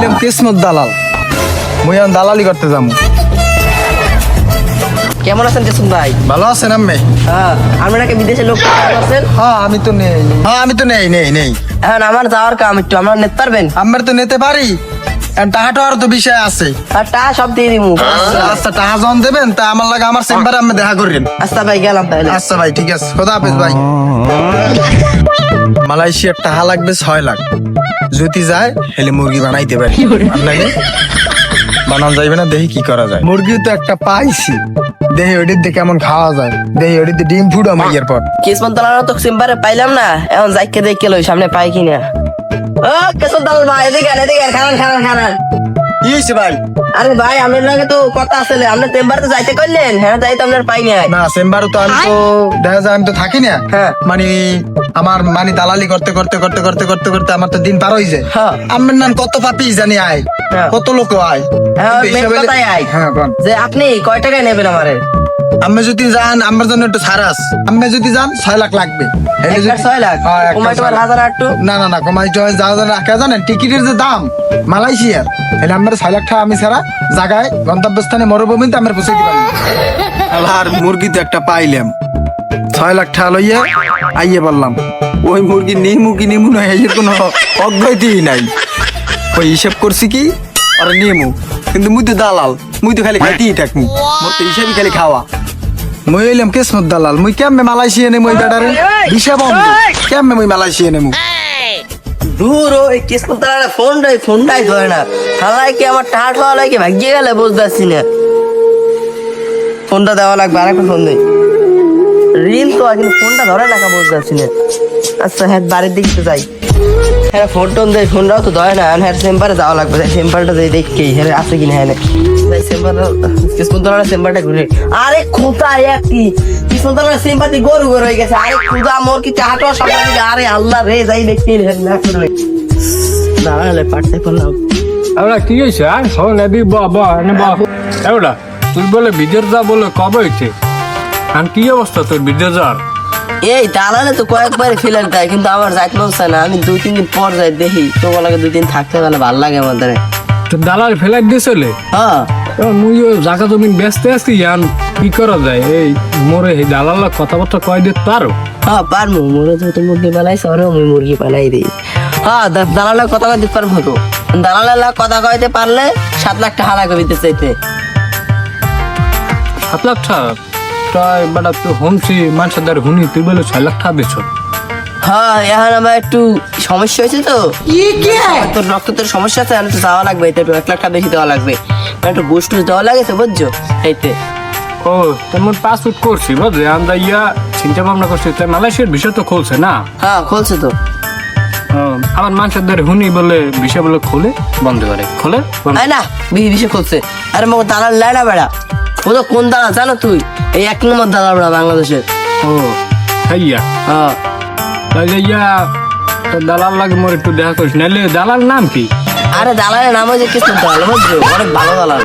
হইলাম কিসমত দালাল, মুই এখন দালালি করতে যাবো। কেমন আছেন কেসুন ভাই? ভালো আছেন আম্মে? হ্যাঁ, আপনারা কি বিদেশে লোক আছেন? হ্যাঁ আমি তো নেই। এখন আমার যাওয়ার কাম একটু আমরা নিতে পারবেন? আমার তো নিতে পারি, টাকা টাকার তো বিষয় আছে। আর টাকা সব দিয়ে দিব। আচ্ছা টাকা যখন দেবেন তা আমার লাগে আমার চেম্বারে আমি দেখা করেন। আচ্ছা ভাই গেলাম তাহলে। আচ্ছা ভাই ঠিক আছে, খোদা হাফেজ ভাই। মালয়েশিয়ার টাকা লাগবে 6 লাখ, যদি যায় হেলে মুরগি বানাইতে পারি। আপনাকে বানানো যাইবে না, দেখি কি করা যায়। মুরগি তো একটা পাইছি, দেখি ওইটির দিয়ে কেমন খাওয়া যায়, দেখি ওইটিতে ডিম ফুড আমার এরপর। কিসমত দালাল তো চেম্বারে পাইলাম না, এখন যাইকে দেখে লই সামনে পাই কিনা। ও কেসুন দালাল ভাই, এদিকে খারান। কি হয়েছে ভাই? আরে ভাই আপনার লাগে তো কথা আছে, আপনি চেম্বারে তো যাইতে কইলেন, হ্যাঁ যাই তো আপনার পাই নাই। না চেম্বারে তো আমি তো দেখা যায় আমি তো থাকি না। হ্যাঁ। মানে আমার দালালি করতে আমার তো দিন পার হয়ে যায়। হ্যাঁ। আমার নাম কত পাপি জানি আয়, হ্যাঁ। কত লোক আয়। হ্যাঁ, কিন্তু মেন হিসাবে- কথাই আই। হ্যাঁ কোন? যে আপনি কয় টাকায় নেবেন আমারে? আমি যদি যান আমার জন্য একটু ছাড়াস, আমি যদি যান 6 লাখ লাগবে। হেলে একটা যদি- 6 লাখ? হ্যাঁ, একটা কমাই 6 টমাই লাখ। হাজার আটটু? না কমাই জয় যা রাখা জানেন টিকিটের যে দাম মালয়েশিয়ার, হেলে আমার 6 লাখ টাকা আমি ছাড়া জায়গায় গন্তব্যস্থানে মরুভূমিতে আমার পৌঁছে দিবেন। আর মুরগি তো একটা পাইলাম, 6 লাখ টাকা লইয়া আইয়ে বললাম। ওই মুরগি নিমু না, এর কোনো অজ্ঞাতই নাই। ওই হিসাব করছি কি আর নিমু, কিন্তু মুই তো দালাল, মুই তো খালি খাইতেই থাকমু, মোর তো হিসাবই খালি খাওয়া। মুই হইলাম কিসমত দালাল, মুই কেমনে মালয়েশিয়া নেমু ওই বেটারে হিসাব বন্ধ, কেমনে মুই মালয়েশিয়া নেমু? দূর ওই কিসমত দালাল ফোনটাই ধরে না। হালাই কি আমার টাকা ঠোয়া লাগে ভাগিয়ে গেলে বুঝতে পারছি না। ফোনটা দেওয়া লাগবে, আরেকটা ফোন দেই। রিল তো কিন্তু ফোনটা ধরে না, বুঝতে পারছি না। আচ্ছা হ্যাঁ বাড়ির দিকে তো যাই। হ্যাঁ ফোন টোন দেয়, ফোনটাও তো ধরে না। হ্যাঁ চেম্বারে যাওয়া লাগবে, চেম্বারটা যাই দেখি হ্যাঁ আছে কিনা। হ্যাঁ কিসমত দালাল চেম্বারটা ঘুরে। আরে খোঁতা একটি কিসমত দালাল চেম্বারটি গরু হয়ে গেছে। আরে খুদা মোর কি টাকা টোয়া সব লাগে। আরে আল্লাহ রে যাই দেখি দাঁড়ালে পাঠতে পারলাম। আমরা কি হয়েছে আর শোন এদি এবার তুই বলে বিদেশ যা বলে কবে হয়েছে? আর কি অবস্থা তোর বিদেশ যাওয়ার? এই দালালে তো কয়েকবার ফেলে দেয়, কিন্তু আমার যাইতে মন চায় না। আমি 2-3 দিন পর যাই দেখি, তোমার লাগে 2 দিন থাকতে পারলে ভালো লাগে আমাদের। তোর দালাল ফেলাই দিয়েছিলে? হ্যাঁ মুই জায়গা জমিন ব্যস্ত আছি, আর কি করা যায়? এই মোরে এই দালাল কথাবার্তা কয় দিতে পারো? হ্যাঁ পারবো, মোরে তো মুরগি বানাইছে, ওরে আমি মুরগি বানাই দিই। হ্যাঁ দালালের কথা কইতে পারবো তো। দালালের কথা কইতে পারলে 7 লাখ টাকা লাগবে দিতে চাইতে। 7 লাখ টাকা? তাই বেটা তুই হোমসি মানুষের দ্বারা হুনি, তুই বলে 6 লাখ টাকা দিচ্ছ? হ্যাঁ এখন আমার একটু সমস্যা হয়েছে তো। তোর রক্তের সমস্যা আছে, আমি তো যাওয়া লাগবে, এতে একটু 1 লাখ টাকা বেশি দেওয়া লাগবে। একটু গোষ্ঠ দেওয়া লাগে তো বুঝছো, এইতে। ও তেমন পাসপোর্ট করছি বুঝলি, আমরা ইয়া চিন্তা ভাবনা করছি। তাই মালয়েশিয়ার বিষয় তো খুলছে না? হ্যাঁ খুলছে তো। আবার মানুষের দ্বারা হুনি বলে বিষয় বলে খোলে বন্ধ করে, খোলে বন্ধ। আয় না বিশে খুলছে। আরে মো দালাল লেনা বেড়া, ও তো কোন দালাল জানো তুই? এই 1 নম্বর দালাল বেড়া বাংলাদেশের। ও হাইয়া, হ্যাঁ তাহলে ইয়া তোর দালাল লাগে মোর একটু দেখা করিস, নাহলে দালাল নাম কি? আরে দালালের নাম হয়েছে কৃষ্ণ দালাল বুঝছো, অনেক ভালো দালাল।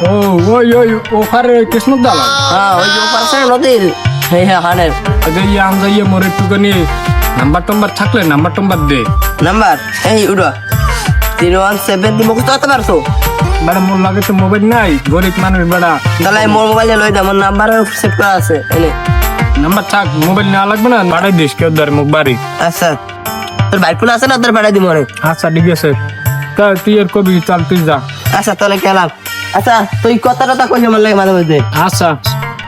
ও ওই ওফারে কৃষ্ণ দালাল। হ্যাঁ ওই যে পাশে নদীর হ্যাঁ হানের আচ্ছা ইয়া আমরা ইয়ে মোর একটুখানি নাম্বার থাকলে নাম্বার দে। নাম্বার এই উড়া 017 দি মুখস্থ করতে পারছো? বেড়া মোর লাগে তো মোবাইল নাই, গরিব মানুষ বেড়া। তাহলে আমি মোর মোবাইলে লই দাও, আমার নাম্বার সেভ করা আছে এনে। নাম্বার থাক, মোবাইল না লাগবে না, বাড়াই দিস কেউ ধরে মুখ বাড়ি। আচ্ছা তোর বাইক ফোন আছে না, তোর পাঠাই দিব অনেক। আচ্ছা ঠিক আছে, তা তুই আর কবি চাল তুই যা। আচ্ছা তাহলে গেলাম। আচ্ছা তুই কথা কইস আমার লাগে মাঝে মাঝে। আচ্ছা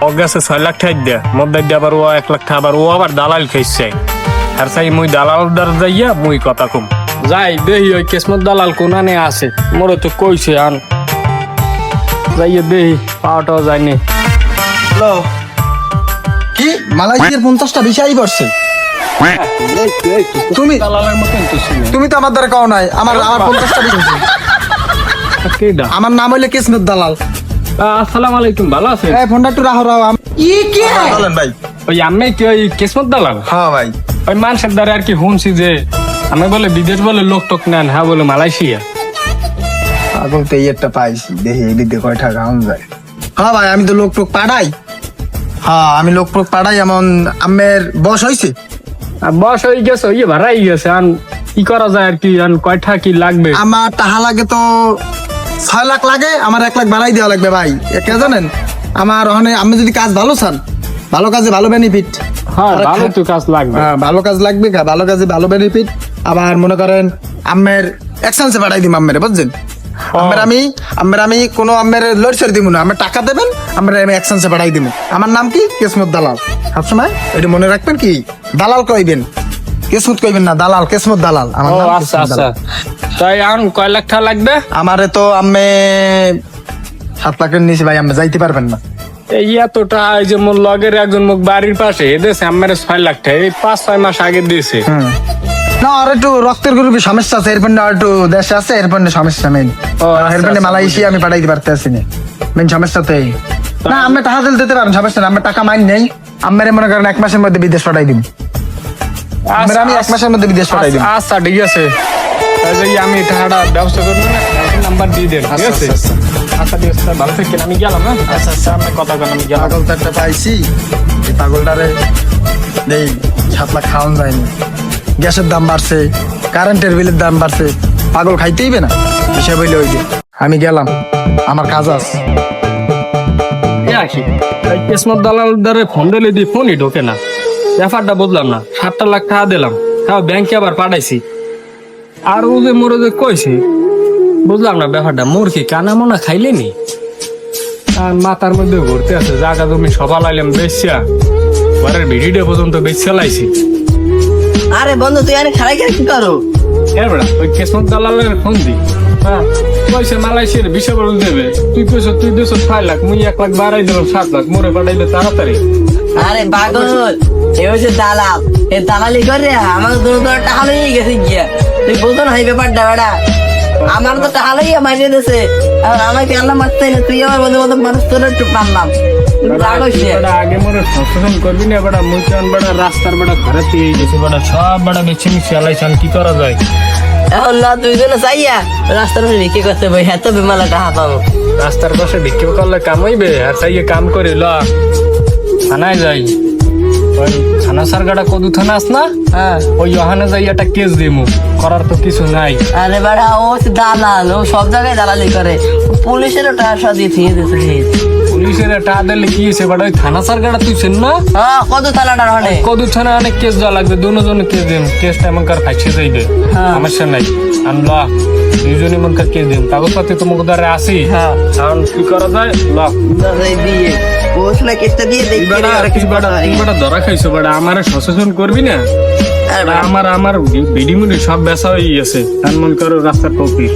ও গেছে 6 লাখ টাকা দেয়া, মধ্যে দিয়ে আবার ও 1 লাখ টাকা, আবার ও আবার দালাল খাইছে। আর চাই মুই দালাল দ্বার যাইয়া মুই কথা কম যাই দেহি ওই কিসমত দালাল কোনানে আছে, মোরে তো কইছে আন যাইয়া দেহি পাওয়াটাও যায়নি। হ্যালো, কি মালয়েশিয়ার 50টা ভিসাই পড়ছে? তুমি দালালের মতন তো ছিল। তুমি তো আমার দ্বারা কও নাই, আমার 50টা ভিসা। কেডা? আমার নাম হইলে কিসমত দালাল। আসসালামু আলাইকুম, ভালো আছেন? এই ফোনটা একটু রাখো বলেন ভাই। ওই আমি কি ওই কিসমত দালাল? হ্যাঁ ভাই। ওই মানুষের দ্বারা আর কি শুনছি যে আমি বলে বিদেশ বলে লোক টোক নেন, হ্যাঁ বলে মালয়েশিয়া। এখন তো এই একটা পাইছি, দেখি এই দিকে কয় টাকা আম যায়। হ্যাঁ ভাই আমি তো লোক টোক পাঠাই। হ্যাঁ আমি লোক টোক পাঠাই, এমন আমের বস হইছে। আর বয়স হয়ে গেছে, ইয়ে ভাড়াই গেছে, আন কি করা যায় আর কি কয়টা কি লাগবে? আমার টাকা লাগে তো 6 লাখ লাগে, আমার 1 লাখ বাড়াই দেওয়া লাগবে ভাই। কে জানেন আমার ওখানে আমি যদি কাজ ভালো চান, ভালো কাজে ভালো বেনিফিট। হ্যাঁ ভালো তো কাজ লাগবে। হ্যাঁ ভালো কাজ লাগবে, ভালো কাজে ভালো বেনিফিট। আবার মনে করেন আমের এক্সচেঞ্জে পাঠাই দিম আমের, বুঝছেন? আমের আমি কোনো আমের লড়ছড় দিব না, আমার টাকা দেবেন, আমরা আমি এক্সচেঞ্জে পাঠাই দিব। আমার নাম কি? কিসমত দালাল। সবসময় এটা মনে রাখবেন, কি দালাল কইবেন, কিসমত কইবেন না, দালাল, কিসমত দালাল আমার ও নাম। আচ্ছা কিসমত আচ্ছা। দালাল। তাই এখন কয় লাখ টাকা লাগবে? আমারে তো আমি 7 লাখের নিচে ভাই আমি যাইতে পারবেন না। এই এতটা এই যে মোর লগের একজন মুখ বাড়ির পাশে এদেশে আমার 6 লাখ টাকা এই 5-6 মাস আগে দিয়েছে। না আর একটু রক্তের গ্রুপে সমস্যা আছে, এরপর আর একটু দেশে আছে, এরপর সমস্যা মেন। আচ্ছা, এরপর আচ্ছা, মালয়েশিয়া আমি পাঠাইতে পারতেছি না, মেন সমস্যা তো এই। না আমি টাকা দিতে পারেন, সমস্যা না, আমার টাকা মাইন নেই। আমার মনে করেন 1 মাসের মধ্যে বিদেশ পাঠাই দিন। আমি 1 মাসের মধ্যে বিদেশ পাঠাই দিন। আচ্ছা ঠিক আছে, তাহলে আমি টাকাটা ব্যবস্থা করবো না, নাম্বার দিয়ে দেন, ঠিক আছে? আচ্ছা ঠিক আছে, ভালো থাকেন, আমি গেলাম। হ্যাঁ আচ্ছা আচ্ছা, আমি কথা বলেন, আমি গেলাম। পাগল তো একটা পাইছি, এই পাগলটারে নেই 7 লাখ খাওয়ান যায়নি। গ্যাসের দাম বাড়ছে, কারেন্টের বিলের দাম বাড়ছে, পাগল খাইতেইবে না, বিষয় বইলে ওই যে আমি গেলাম, আমার কাজ আছে। কিসমত দালাল দ্বারে ফোন দিলে দিয়ে ফোনই ঢোকে না, ব্যাপারটা বুঝলাম না। 7 লাখ টাকা দিলাম, হ্যাঁ ব্যাংকে আবার পাঠাইছি, আর ও যে মোর যে কইছে বুঝলাম না ব্যাপারটা। মোর কি কানা মোনা খাইলে নি, আর মাথার মধ্যে ঘুরতে আছে। জায়গা জমি সবা লাইলাম বেচা, ঘরের ভিডিও পর্যন্ত বেচা লাইছি। আরে বন্ধু তুই আরে খারাই কি করো? এবার ওই কিসমত দালালের ফোন দি, হ্যাঁ পয়সা মালয়েশিয়ার বিষয় বলে দেবে। তুই পয়সা তুই 6 লাখ, মুই 1 লাখ বাড়াই দিলাম 7 লাখ, মোরে পাঠাইলে তাড়াতাড়ি। আরে পাগল, এ হচ্ছে দালাল, এ দালালি করে আমাকে তোর তো টাকা লইয়ে গেছে গিয়া। তুই বলতো না এই ব্যাপারটা বেটা, আমার তো টাকা লইয়া মারিয়ে দিয়েছে, আর আমাকে আল্লাহ মারতে না, তুই আমার বন্ধু মতো মানুষ তোর একটু পারলাম। আগে মোরে সচেতন করবি না বেটা, মুই কেন বেটা রাস্তার বেটা ঘরে পেয়ে গেছি বেটা, সব বেটা বেছে মিশে আলাইছান, কি করা যায়? এখন না তুই যেন চাইয়া রাস্তার মধ্যে বিক্রি করতে বই, হ্যাঁ তো বিমালা টাকা পাবো। রাস্তার পাশে বিক্রি করলে কাম হইবে? আর চাইয়ে কাম করে ল থানায় যাই, ওই থানা সারগাটা কদু থানা আস না, হ্যাঁ ওই ওখানে যাই একটা কেস দিমু, করার তো কিছু নাই। আরে বেটা ও হচ্ছে দালাল, ও সব জায়গায় দালালি করে, পুলিশেরও টাকা সব দিয়ে থিয়ে দিয়েছে। পুলিশের টাকা দিলে কি হয়েছে বেটা, ওই থানা সারগাটা তুই চেন না? হ্যাঁ কত থানাটার অনেক কদু থানা অনেক কেস দেওয়া লাগবে, দুজনে কেস দিন, কেসটা এমনকার ফাইসে যাইবে, হ্যাঁ। সমস্যা নাই। আনলা দুজনে এমনকার কেস দিন, কাগজপাতি তো মুখ দ্বারা আসি, হ্যাঁ। এখন কি করা যায় ল। দিয়ে বস না কেসটা দিয়ে দেখি বেটা ধরা খাইছো বেটা, আমার সচেতন করবি না? আমার ভিডি মুডি সব বেচা হয়ে গেছে, মন করো রাস্তার টপি।